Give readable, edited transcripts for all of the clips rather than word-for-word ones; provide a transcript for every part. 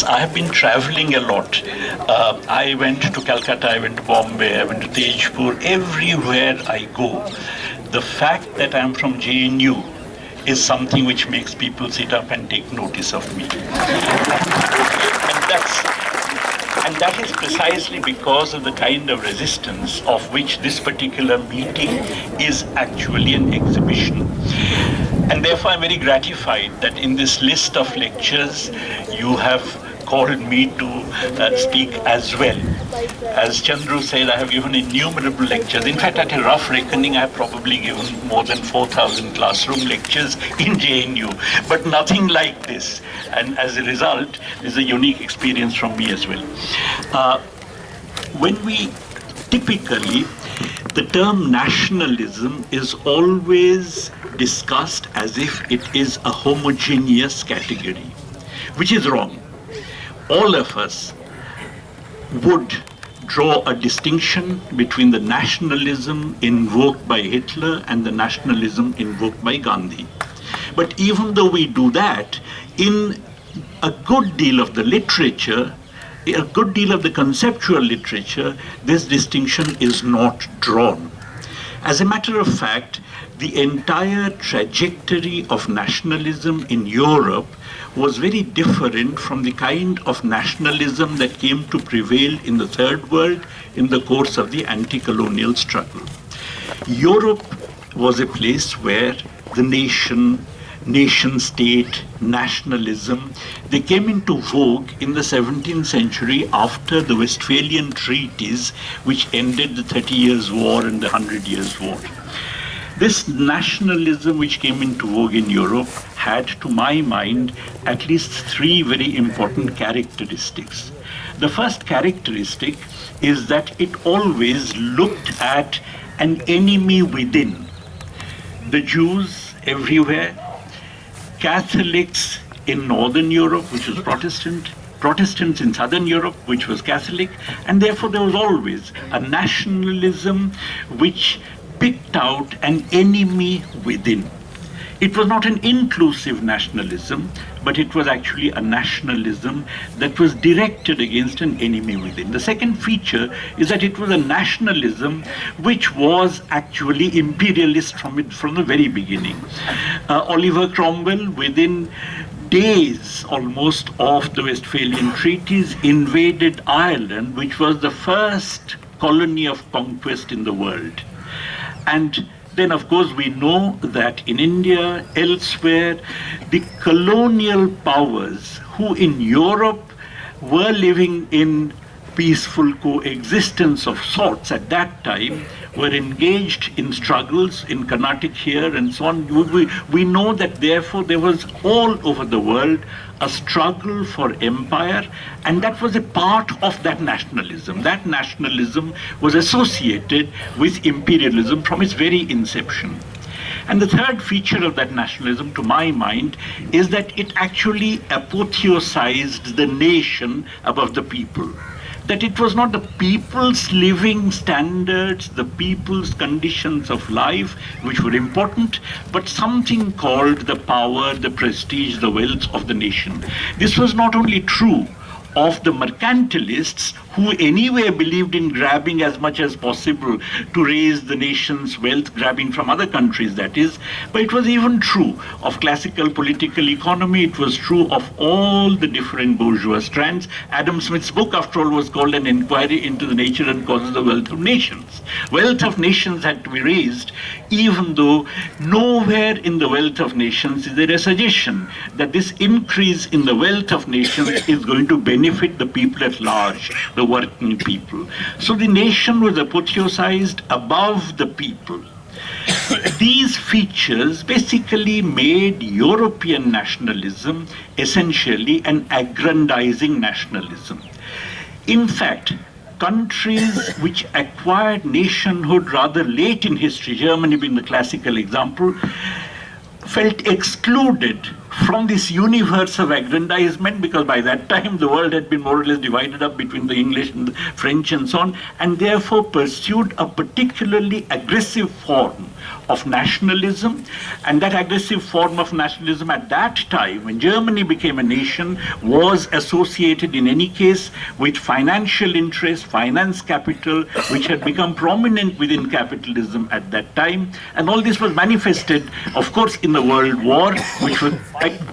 I have been traveling a lot. I went to Calcutta, I went to Bombay, I went to Tejpur. Everywhere I go, the fact that I'm from JNU is something which makes people sit up and take notice of me. And that is precisely because of the kind of resistance of which this particular meeting is actually an exhibition. And therefore, I'm very gratified that in this list of lectures, you have called me to speak as well. As Chandru said, I have given innumerable lectures. In fact, at a rough reckoning, I have probably given more than 4,000 classroom lectures in JNU, but nothing like this. And as a result, this is a unique experience from me as well. When we typically, the term nationalism is always discussed as if it is a homogeneous category, which is wrong. All of us would draw a distinction between the nationalism invoked by Hitler and the nationalism invoked by Gandhi. But even though we do that, in a good deal of the literature, a good deal of the conceptual literature, this distinction is not drawn. As a matter of fact, the entire trajectory of nationalism in Europe was very different from the kind of nationalism that came to prevail in the Third World in the course of the anti-colonial struggle. Europe was a place where the nation-state, nationalism, they came into vogue in the 17th century after the Westphalian treaties, which ended the 30 Years' War and the 100 Years' War. This nationalism which came into vogue in Europe had, to my mind, at least three very important characteristics. The first characteristic is that it always looked at an enemy within. The Jews everywhere, Catholics in Northern Europe, which was Protestant, Protestants in Southern Europe, which was Catholic, and therefore there was always a nationalism which picked out an enemy within. It was not an inclusive nationalism, but it was actually a nationalism that was directed against an enemy within. The second feature is that it was a nationalism which was actually imperialist from the very beginning. Oliver Cromwell, within days almost of the Westphalian treaties, invaded Ireland, which was the first colony of conquest in the world. And then, of course, we know that in India, elsewhere, the colonial powers who in Europe were living in peaceful coexistence of sorts at that time were engaged in struggles in Carnatic here and so on. We know that therefore there was all over the world a struggle for empire, and that was a part of that nationalism. That nationalism was associated with imperialism from its very inception. And the third feature of that nationalism, to my mind, is that it actually apotheosized the nation above the people. That it was not the people's living standards, the people's conditions of life, which were important, but something called the power, the prestige, the wealth of the nation. This was not only true of the mercantilists, who anyway believed in grabbing as much as possible to raise the nation's wealth, grabbing from other countries, that is, but it was even true of classical political economy. It was true of all the different bourgeois strands. Adam Smith's book, after all, was called An Inquiry into the Nature and Causes of the Wealth of Nations. Wealth of nations had to be raised, even though nowhere in the Wealth of Nations is there a suggestion that this increase in the wealth of nations is going to benefit the people at large, the working people. So the nation was apotheosized above the people. These features basically made European nationalism essentially an aggrandizing nationalism. In fact, countries which acquired nationhood rather late in history, Germany being the classical example, felt excluded from this universe of aggrandizement, because by that time the world had been more or less divided up between the English and the French and so on, and therefore pursued a particularly aggressive form of nationalism. And that aggressive form of nationalism at that time, when Germany became a nation, was associated in any case with financial interest, finance capital, which had become prominent within capitalism at that time. And all this was manifested, of course, in the World War, which was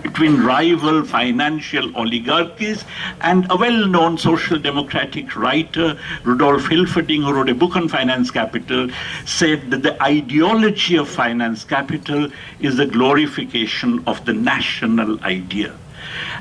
between rival financial oligarchies. And a well-known social democratic writer, Rudolf Hilferding, who wrote a book on finance capital, said that the ideology of finance capital is the glorification of the national idea.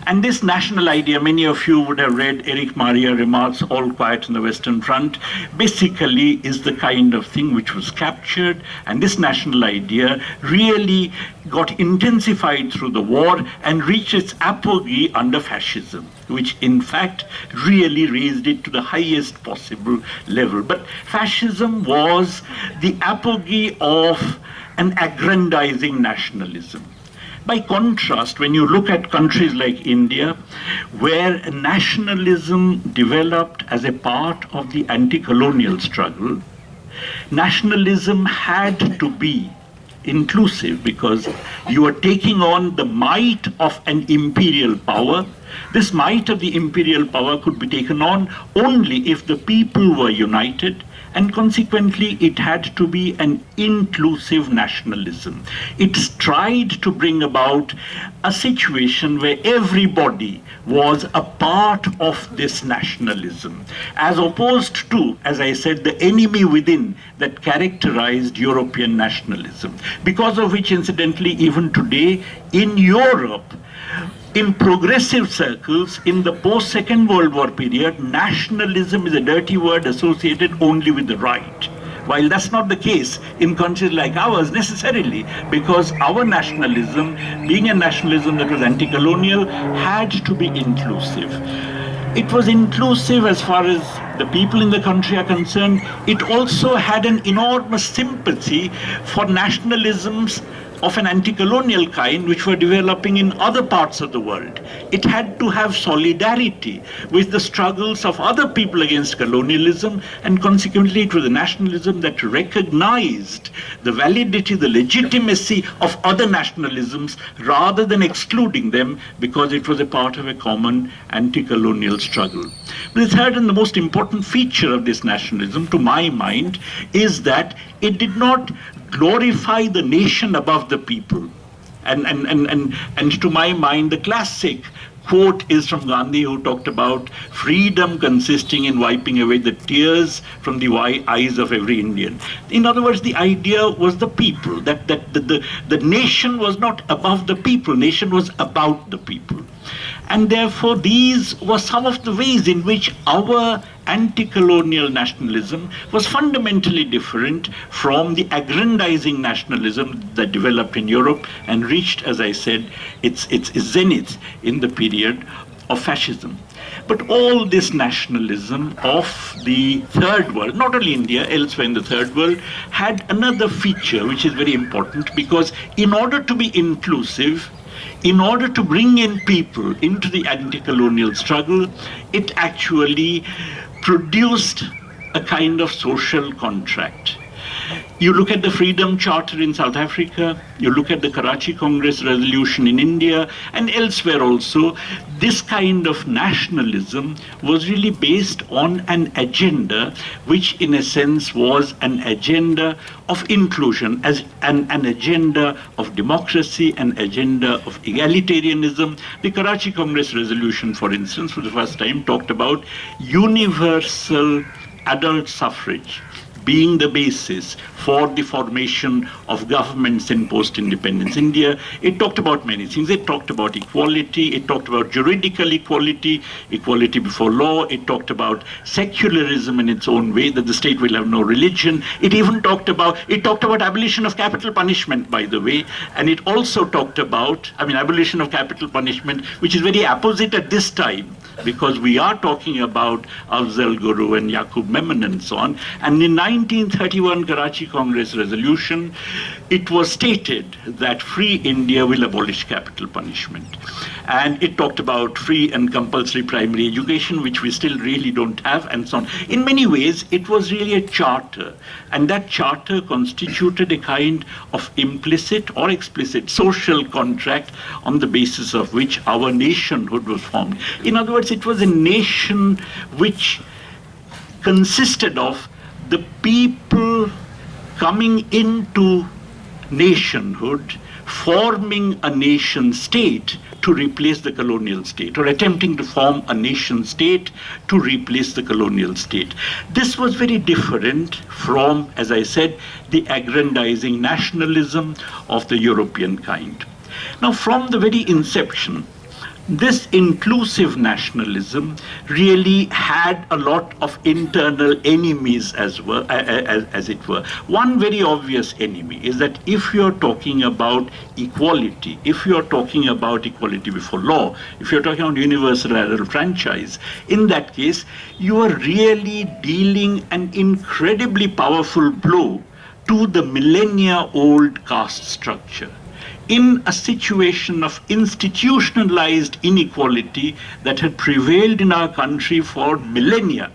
And this national idea, many of you would have read Erich Maria Remarque's All Quiet on the Western Front, basically is the kind of thing which was captured, and this national idea really got intensified through the war and reached its apogee under fascism, which in fact really raised it to the highest possible level. But fascism was the apogee of an aggrandizing nationalism. By contrast, when you look at countries like India, where nationalism developed as a part of the anti-colonial struggle, nationalism had to be inclusive because you are taking on the might of an imperial power. This might of the imperial power could be taken on only if the people were united, and consequently it had to be an inclusive nationalism. It tried to bring about a situation where everybody was a part of this nationalism, as opposed to, as I said, the enemy within that characterized European nationalism, because of which, incidentally, even today in Europe, in progressive circles, in the post-Second World War period, nationalism is a dirty word associated only with the right. While that's not the case in countries like ours necessarily, because our nationalism, being a nationalism that was anti-colonial, had to be inclusive. It was inclusive as far as the people in the country are concerned. It also had an enormous sympathy for nationalisms of an anti-colonial kind which were developing in other parts of the world. It had to have solidarity with the struggles of other people against colonialism, and consequently it was a nationalism that recognized the validity, the legitimacy of other nationalisms rather than excluding them because it was a part of a common anti-colonial struggle. But the third and the most important feature of this nationalism, to my mind, is that it did not glorify the nation above the people. And to my mind, the classic quote is from Gandhi, who talked about freedom consisting in wiping away the tears from the eyes of every Indian. In other words, the idea was the people, that the nation was not above the people, nation was about the people. And therefore, these were some of the ways in which our anti-colonial nationalism was fundamentally different from the aggrandizing nationalism that developed in Europe and reached, as I said, its zenith in the period of fascism. But all this nationalism of the Third World, not only India, elsewhere in the Third World, had another feature which is very important, because in order to be inclusive, in order to bring in people into the anti-colonial struggle, it actually produced a kind of social contract. You look at the Freedom Charter in South Africa, you look at the Karachi Congress resolution in India, and elsewhere also, this kind of nationalism was really based on an agenda which in a sense was an agenda of inclusion, as an agenda of democracy, an agenda of egalitarianism. The Karachi Congress resolution, for instance, for the first time talked about universal adult suffrage being the basis for the formation of governments in post-independence India. It talked about many things. It talked about equality, it talked about juridical equality, equality before law, it talked about secularism in its own way, that the state will have no religion. It even talked about abolition of capital punishment, by the way, and it also talked about, abolition of capital punishment, which is very opposite at this time because we are talking about Afzal Guru and Yaqub Memon and so on. And in 1931 Karachi Congress resolution, it was stated that free India will abolish capital punishment. And it talked about free and compulsory primary education, which we still really don't have, and so on. In many ways, it was really a charter. And that charter constituted a kind of implicit or explicit social contract on the basis of which our nationhood was formed. In other words, it was a nation which consisted of the people coming into nationhood, forming a nation state to replace the colonial state, or attempting to form a nation state to replace the colonial state. This was very different from, as I said, the aggrandizing nationalism of the European kind. Now, from the very inception, this inclusive nationalism really had a lot of internal enemies as it were. One very obvious enemy is that if you're talking about equality, if you're talking about equality before law, if you're talking about universal adult franchise, in that case, you are really dealing an incredibly powerful blow to the millennia-old caste structure, in a situation of institutionalized inequality that had prevailed in our country for millennia.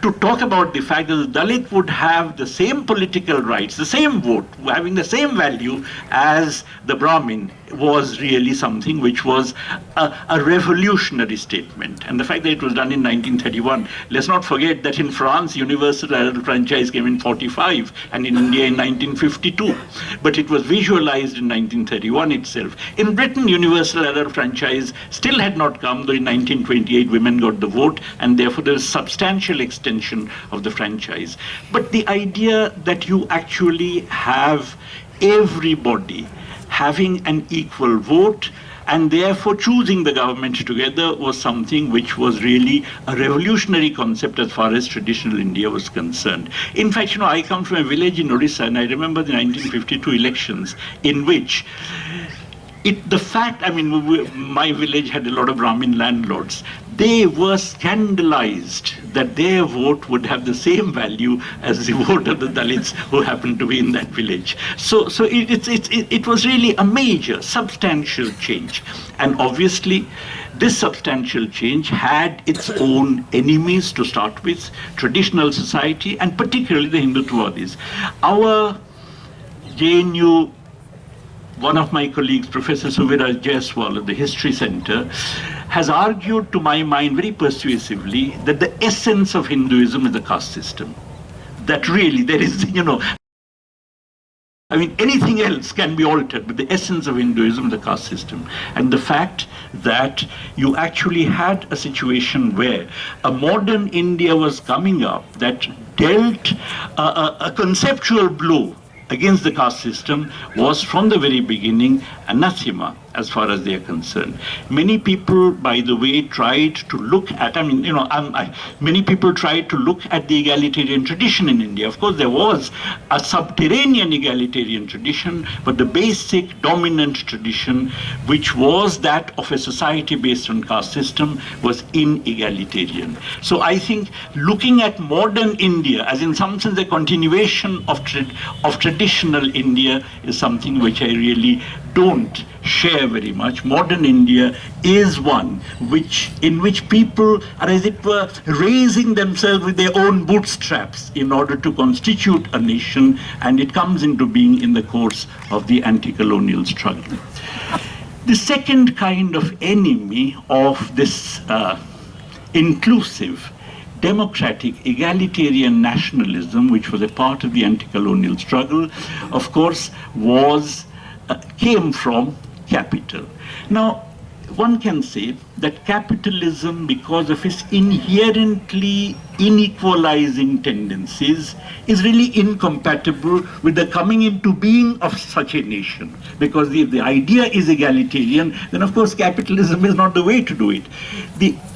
To talk about the fact that the Dalit would have the same political rights, the same vote, having the same value as the Brahmin, was really something which was a revolutionary statement. And the fact that it was done in 1931, let's not forget that in France, universal adult franchise came in 45, and in India in 1952. But it was visualized in 1931 itself. In Britain, universal adult franchise still had not come, though in 1928 women got the vote, and therefore there is substantial extension of the franchise. But the idea that you actually have everybody having an equal vote and therefore choosing the government together was something which was really a revolutionary concept as far as traditional India was concerned. In fact, I come from a village in Odisha, and I remember the 1952 elections in which my village had a lot of Brahmin landlords. They were scandalized that their vote would have the same value as the vote of the Dalits who happened to be in that village. So it was really a major, substantial change. And obviously, this substantial change had its own enemies to start with, traditional society, and particularly the Hindutvawadis. Our JNU, one of my colleagues, Professor Suviraj Jaiswal of the History Center, has argued, to my mind, very persuasively, that the essence of Hinduism is the caste system. That really there is, anything else can be altered, but the essence of Hinduism is the caste system. And the fact that you actually had a situation where a modern India was coming up that dealt a conceptual blow against the caste system was from the very beginning anathema as far as they are concerned. Many people, by the way, tried to look at, many people tried to look at the egalitarian tradition in India. Of course, there was a subterranean egalitarian tradition, but the basic dominant tradition, which was that of a society based on caste system, was inegalitarian. So I think looking at modern India as in some sense a continuation of traditional India is something which I really don't share very much. Modern India is one in which people are, as it were, raising themselves with their own bootstraps in order to constitute a nation, and it comes into being in the course of the anti-colonial struggle. The second kind of enemy of this inclusive, democratic, egalitarian nationalism, which was a part of the anti-colonial struggle, of course, came from capital. Now, one can say that capitalism, because of its inherently inequalizing tendencies, is really incompatible with the coming into being of such a nation. Because if the idea is egalitarian, then of course capitalism is not the way to do it.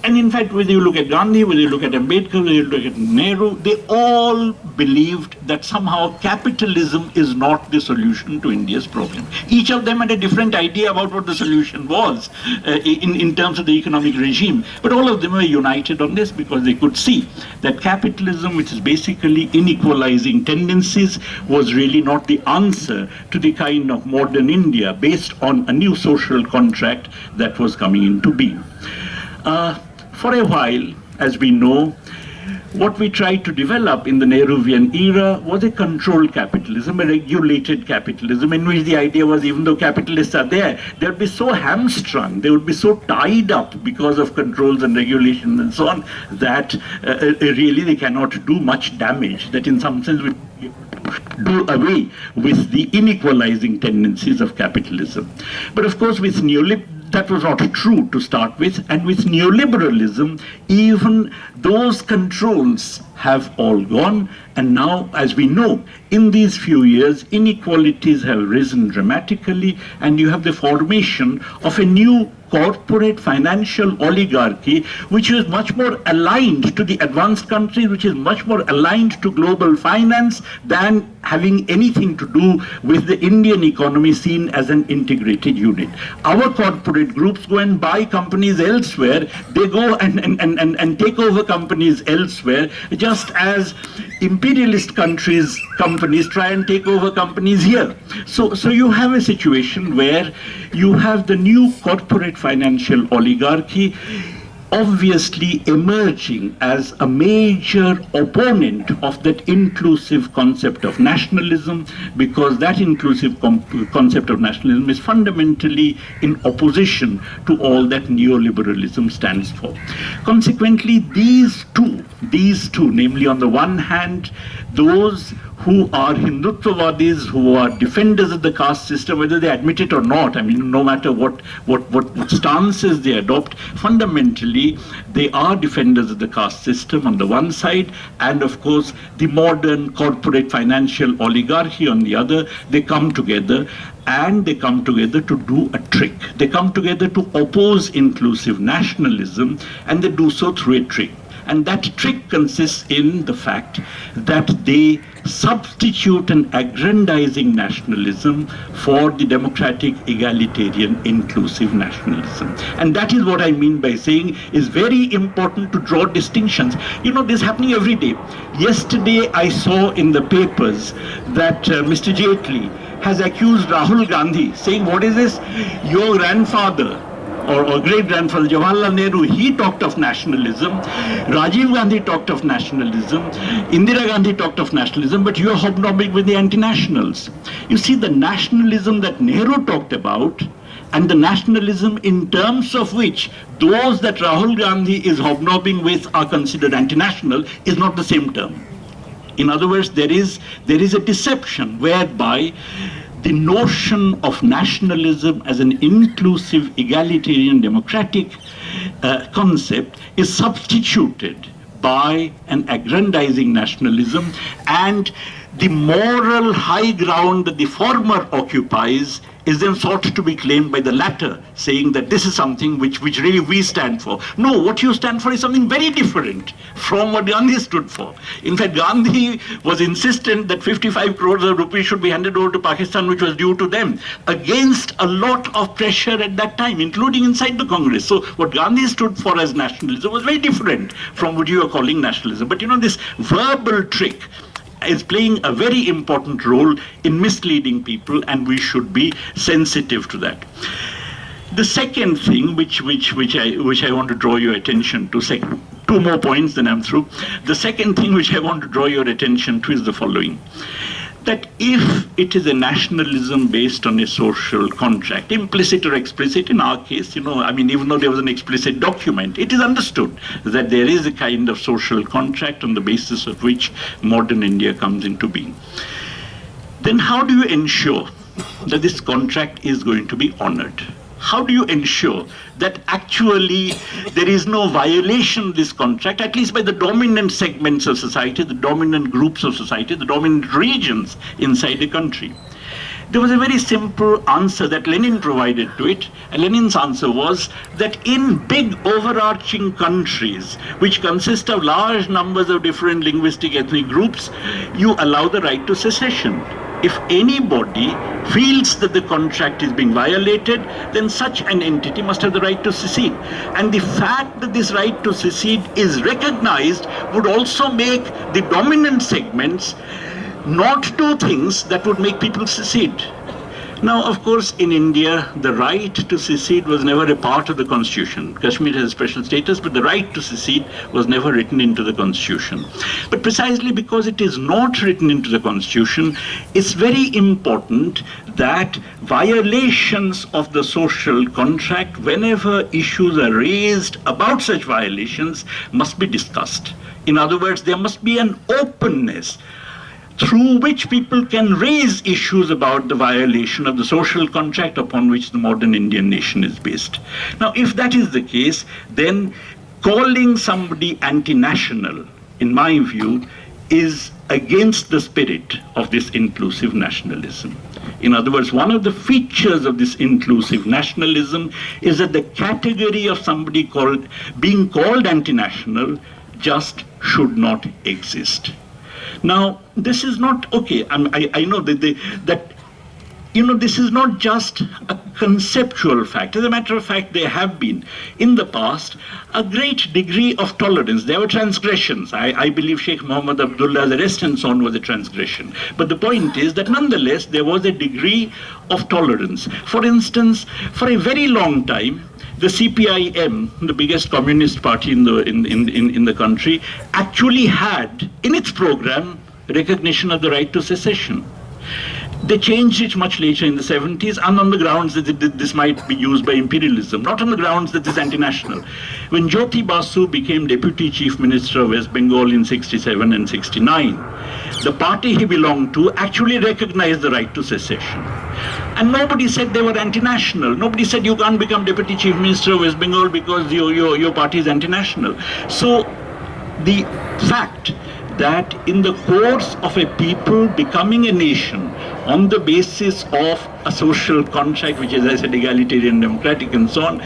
And in fact, whether you look at Gandhi, whether you look at Ambedkar, whether you look at Nehru, they all believed that somehow capitalism is not the solution to India's problem. Each of them had a different idea about what the solution was in terms of the economic regime, but all of them were united on this because they could see that capitalism, which is basically inequalizing tendencies, was really not the answer to the kind of modern India based on a new social contract that was coming into being. For a while, as we know, what we tried to develop in the Nehruvian era was a controlled capitalism, a regulated capitalism, in which the idea was, even though capitalists are there, they would be so hamstrung, they would be so tied up because of controls and regulations and so on, that really they cannot do much damage, that in some sense we do away with the inequalizing tendencies of capitalism. But of course, with that was not true to start with, and with neoliberalism, even those controls have all gone, and now, as we know, in these few years, inequalities have risen dramatically, and you have the formation of a new corporate financial oligarchy, which is much more aligned to the advanced countries, which is much more aligned to global finance than having anything to do with the Indian economy seen as an integrated unit. Our corporate groups go and buy companies elsewhere, they go and take over companies elsewhere, just as imperialist companies try and take over companies here. So you have a situation where you have the new corporate financial oligarchy obviously emerging as a major opponent of that inclusive concept of nationalism, because that inclusive concept of nationalism is fundamentally in opposition to all that neoliberalism stands for. Consequently, these two, namely on the one hand, those who are Hindutvavadis, who are defenders of the caste system, whether they admit it or not, I mean, no matter what stances they adopt, fundamentally, they are defenders of the caste system on the one side, and of course, the modern corporate financial oligarchy on the other. They come together, and they come together to do a trick. They come together to oppose inclusive nationalism, and they do so through a trick. And that trick consists in the fact that they substitute an aggrandizing nationalism for the democratic, egalitarian, inclusive nationalism. And that is what I mean by saying is very important to draw distinctions. You know, this is happening every day. Yesterday, I saw in the papers that Mr. Jaitley has accused Rahul Gandhi, saying, what is this? Your grandfather, or great-grandfather Jawaharlal Nehru, he talked of nationalism. Rajiv Gandhi talked of nationalism. Indira Gandhi talked of nationalism, but you are hobnobbing with the anti-nationals. You see, the nationalism that Nehru talked about and the nationalism in terms of which those that Rahul Gandhi is hobnobbing with are considered anti-national is not the same term. In other words, there is a deception whereby the notion of nationalism as an inclusive, egalitarian, democratic concept is substituted by an aggrandizing nationalism, and the moral high ground that the former occupies is then sought to be claimed by the latter, saying that this is something which really we stand for. No, what you stand for is something very different from what Gandhi stood for. In fact, Gandhi was insistent that 55 crores of rupees should be handed over to Pakistan, which was due to them, against a lot of pressure at that time, including inside the Congress. So what Gandhi stood for as nationalism was very different from what you are calling nationalism. But you know, this verbal trick is playing a very important role in misleading people, and we should be sensitive to that. The second thing which I want to draw your attention to, two more points, then I'm through. The second thing which I want to draw your attention to is the following: that if it is a nationalism based on a social contract, implicit or explicit, in our case, you know, I mean, even though there was an explicit document, it is understood that there is a kind of social contract on the basis of which modern India comes into being. Then how do you ensure that this contract is going to be honored? How do you ensure that actually there is no violation of this contract, at least by the dominant segments of society, the dominant groups of society, the dominant regions inside the country? There was a very simple answer that Lenin provided to it, and Lenin's answer was that in big overarching countries, which consist of large numbers of different linguistic ethnic groups, you allow the right to secession. If anybody feels that the contract is being violated, then such an entity must have the right to secede. And the fact that this right to secede is recognized would also make the dominant segments not do things that would make people secede. Now, of course, in India, the right to secede was never a part of the constitution. Kashmir has a special status, but the right to secede was never written into the constitution. But precisely because it is not written into the constitution, it's very important that violations of the social contract, whenever issues are raised about such violations, must be discussed. In other words, there must be an openness through which people can raise issues about the violation of the social contract upon which the modern Indian nation is based. Now, if that is the case, then calling somebody anti-national, in my view, is against the spirit of this inclusive nationalism. In other words, one of the features of this inclusive nationalism is that the category of somebody being called anti-national just should not exist. Now, this is not, okay, I know that this is not just a conceptual fact. As a matter of fact, there have been, in the past, a great degree of tolerance. There were transgressions. I believe Sheikh Muhammad Abdullah's arrest and so on was a transgression. But the point is that nonetheless, there was a degree of tolerance. For instance, for a very long time, the CPIM, the biggest communist party in the country, actually had in its program recognition of the right to secession. They changed it much later in the 70s, and on the grounds that this might be used by imperialism, not on the grounds that it's anti-national. When Jyoti Basu became Deputy Chief Minister of West Bengal in 67 and 69, the party he belonged to actually recognized the right to secession. And nobody said they were anti-national. Nobody said you can't become Deputy Chief Minister of West Bengal because your party is anti-national. So the fact that in the course of a people becoming a nation on the basis of a social contract, which is, as I said, egalitarian, democratic, and so on,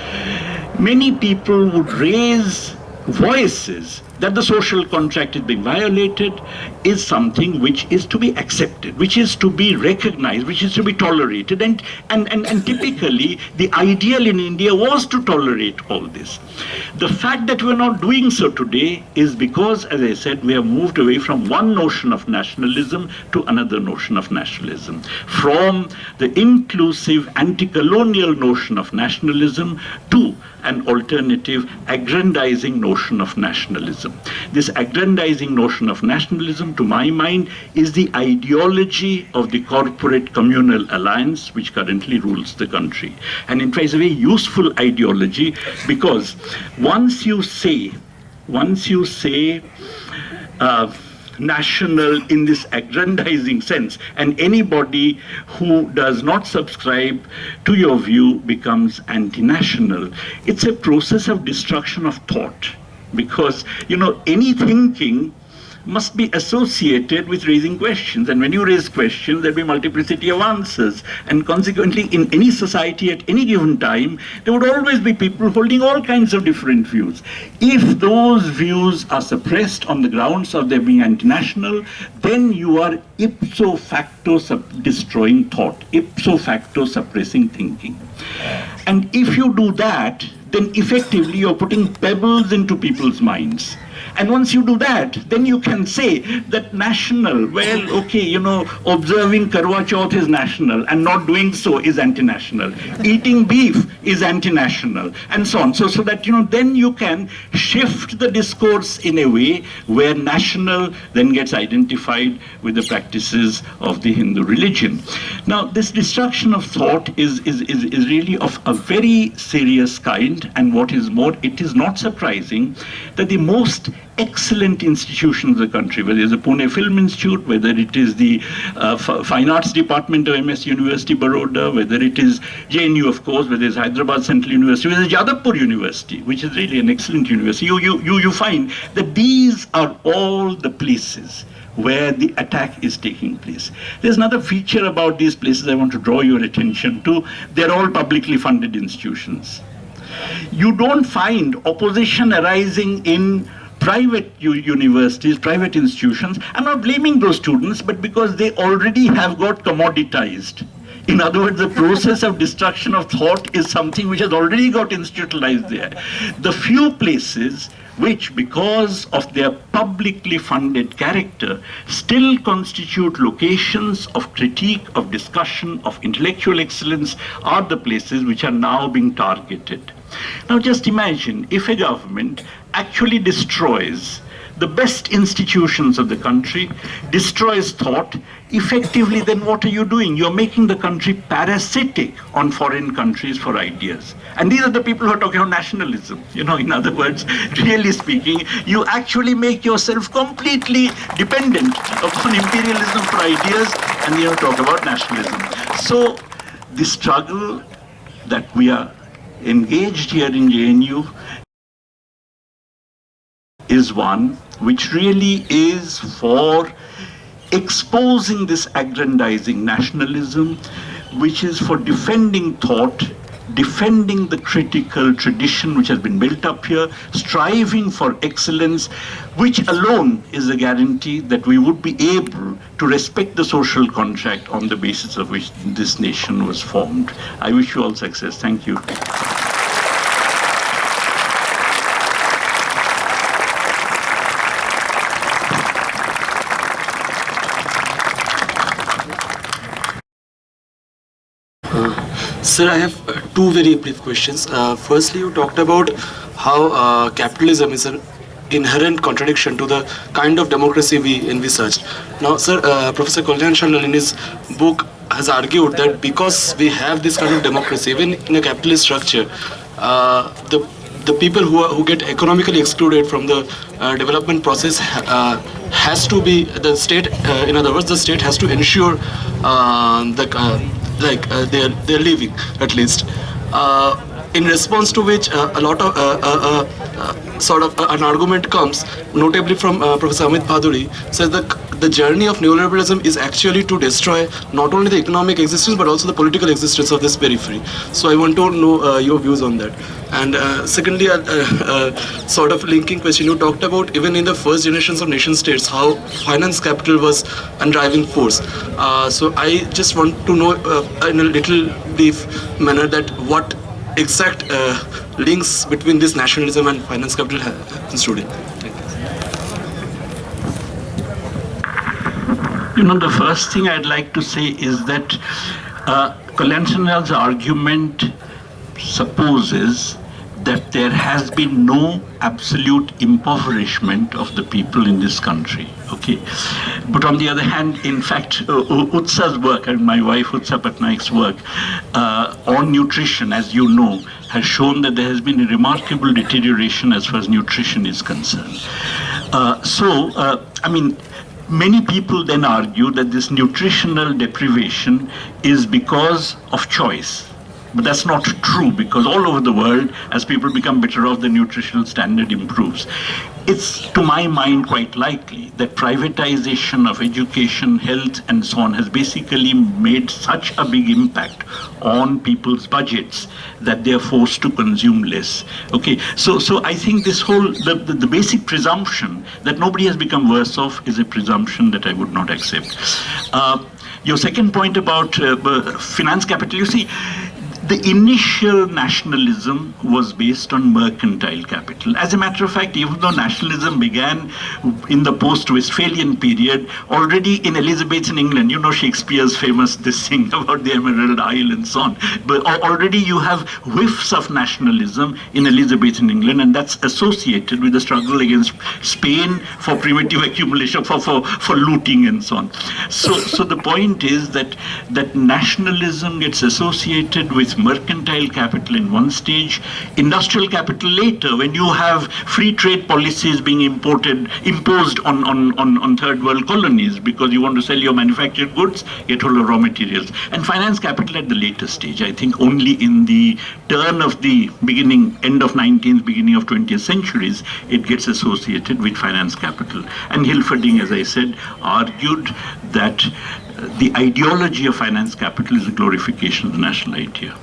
many people would raise voices that the social contract is being violated is something which is to be accepted, which is to be recognized, which is to be tolerated. And typically, the ideal in India was to tolerate all this. The fact that we're not doing so today is because, as I said, we have moved away from one notion of nationalism to another notion of nationalism. From the inclusive anti-colonial notion of nationalism to an alternative aggrandizing notion of nationalism. This aggrandizing notion of nationalism, to my mind, is the ideology of the corporate communal alliance which currently rules the country. And in fact, it's a very useful ideology because once you say national in this aggrandizing sense, and anybody who does not subscribe to your view becomes anti-national. It's a process of destruction of thought, because any thinking must be associated with raising questions, and when you raise questions, there'll be multiplicity of answers, and consequently, in any society at any given time, there would always be people holding all kinds of different views. If those views are suppressed on the grounds of their being anti-national, then you are ipso facto destroying thought, ipso facto suppressing thinking. And if you do that, then effectively you're putting pebbles into people's minds. And once you do that, then you can say that national, well, okay, observing Karwa Chauth is national and not doing so is anti-national. Eating beef is anti-national, and so on. So that, then you can shift the discourse in a way where national then gets identified with the practices of the Hindu religion. Now, this destruction of thought is really of a very serious kind, and what is more, it is not surprising that the most excellent institutions of the country, whether it's the Pune Film Institute, whether it is the Fine Arts Department of MS University, Baroda, whether it is JNU, of course, whether it's Hyderabad Central University, whether it's Jadavpur University, which is really an excellent university, you find that these are all the places where the attack is taking place. There's another feature about these places I want to draw your attention to. They're all publicly funded institutions. You don't find opposition arising in private universities, private institutions. I'm not blaming those students, but because they already have got commoditized. In other words, the process of destruction of thought is something which has already got institutionalized there. The few places which, because of their publicly funded character, still constitute locations of critique, of discussion, of intellectual excellence, are the places which are now being targeted. Now just imagine if a government actually destroys the best institutions of the country, destroys thought, effectively then what are you doing? You're making the country parasitic on foreign countries for ideas. And these are the people who are talking about nationalism. You know, in other words, really speaking, you actually make yourself completely dependent upon imperialism for ideas, and you talk about nationalism. So the struggle that we are engaged here in JNU is one which really is for exposing this aggrandizing nationalism, which is for defending thought, defending the critical tradition which has been built up here, striving for excellence, which alone is a guarantee that we would be able to respect the social contract on the basis of which this nation was formed. I wish you all success. Thank you. Sir, I have two very brief questions. Firstly, you talked about how capitalism is an inherent contradiction to the kind of democracy we envisaged. Now, sir, Professor Kalyan Shandal in his book has argued that because we have this kind of democracy, even in a capitalist structure, the people who get economically excluded from the development process has to be the state. In other words, the state has to ensure their living at least. In response to which a lot of sort of an argument comes, notably from Professor Amit Bhaduri, says that the journey of neoliberalism is actually to destroy not only the economic existence but also the political existence of this periphery. So I want to know your views on that. And secondly, sort of linking question, you talked about even in the first generations of nation states how finance capital was a driving force. So I just want to know in a little brief manner that what exact links between this nationalism and finance capital have been studied. You know, the first thing I'd like to say is that Kalyan Shandal's argument supposes that there has been no absolute impoverishment of the people in this country. Okay, but on the other hand, in fact, Utsa's work and my wife Utsa Patnaik's work on nutrition, as you know, has shown that there has been a remarkable deterioration as far as nutrition is concerned. I mean, many people then argue that this nutritional deprivation is because of choice. But that's not true, because all over the world, as people become better off, the nutritional standard improves. It's, to my mind, quite likely that privatization of education, health, and so on has basically made such a big impact on people's budgets that they are forced to consume less. Okay, so I think this whole, the basic presumption that nobody has become worse off is a presumption that I would not accept. Your second point about finance capital, you see, the initial nationalism was based on mercantile capital. As a matter of fact, even though nationalism began in the post-Westphalian period, already in Elizabethan England, you know Shakespeare's famous this thing about the Emerald Isle and so on, but already you have whiffs of nationalism in Elizabethan England, and that's associated with the struggle against Spain for primitive accumulation, for looting and so on. So the point is that nationalism gets associated with mercantile capital in one stage, industrial capital later, when you have free trade policies being imposed on third world colonies because you want to sell your manufactured goods, get hold of raw materials, and finance capital at the later stage. I think only in the turn of the end of 19th, beginning of 20th centuries, it gets associated with finance capital. And Hilferding, as I said, argued that the ideology of finance capital is a glorification of the national idea.